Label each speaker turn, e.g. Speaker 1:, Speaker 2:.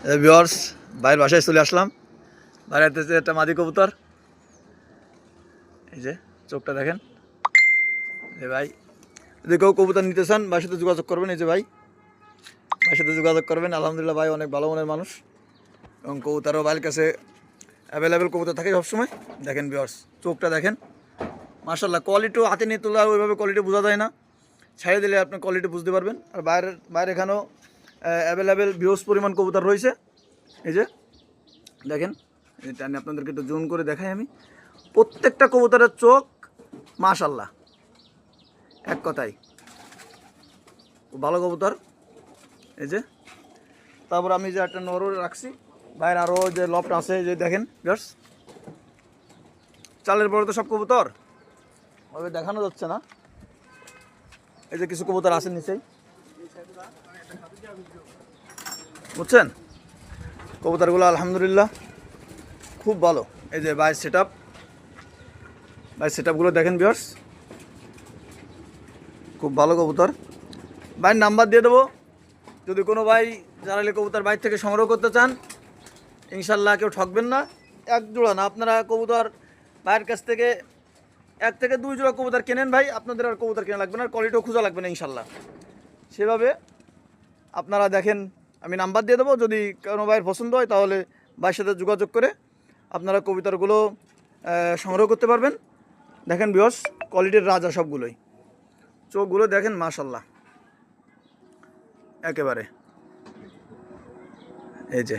Speaker 1: Viewers, ভাইয়ের বাসায় চলে আসলাম। বাইরে একটা মাদি কবুতর, এই যে চোখটা দেখেন। যে ভাই যদি কেউ কবুতর নিতে চান ভাইয়ের সাথে যোগাযোগ করবেন। এই যে ভাইয়ের সাথে যোগাযোগ করবেন। আলহামদুলিল্লাহ ভাই অনেক ভালো মনের মানুষ এবং কবুতরও ভাইয়ের কাছে অ্যাভেলেবেল কবুতর থাকে সবসময়। দেখেন ভিউয়ার্স, চোখটা দেখেন, মাশাআল্লাহ। কোয়ালিটিও হাতে নিয়ে তোলা ওইভাবে কোয়ালিটি বোঝা যায় না, ছেড়ে দিলে আপনি কোয়ালিটি বুঝতে পারবেন। আর বাইরে এখানেও অ্যাভেলেবেল ভিউজ পরিমাণ কবুতর রয়েছে। এই যে দেখেন, এটা আমি আপনাদেরকে একটু জুম করে দেখাই। আমি প্রত্যেকটা কবুতরের চোখ মাশাআল্লাহ, এক কথায় খুব ভালো কবুতর। এই যে তারপর আমি যে একটা নরও রাখছি, বাইরে আরও যে লফট আছে, যে দেখেন ভিউয়ার্স, চালের পরে তো সব কবুতর ওভাবে দেখানো যাচ্ছে না। এই যে কিছু কবুতর আছে নিচেই, বুঝছেন। কবুতরগুলো আলহামদুলিল্লাহ খুব ভালো। এই যে ভাই সেট আপগুলো দেখেন ভিউয়ার্স, খুব ভালো কবুতর। ভাইয়ের নাম্বার দিয়ে দেবো, যদি কোনো ভাই জানালে কবুতর বাইর থেকে সংগ্রহ করতে চান, ইনশাল্লাহ কেউ ঠকবেন না। এক জোড়া না, আপনারা কবুতর ভাইয়ের কাছ থেকে 1 থেকে 2 জোড়া কবুতর কেনেন ভাই, আপনাদের আর কবুতর কেনা লাগবে না, আর কোয়ালিটিও খোঁজা লাগবে না ইনশাল্লাহ। সেভাবে আপনারা দেখেন, আমি নাম্বার দিয়ে দেবো, যদি কোনো ভাইয়ের পছন্দ হয় তাহলে ভাইয়ের সাথে যোগাযোগ করে আপনারা কবুতরগুলো সংগ্রহ করতে পারবেন। দেখেন ভিউয়ার্স, কোয়ালিটির রাজা সবগুলোই, চোখগুলো দেখেন মাশাল্লাহ একেবারে। এই যে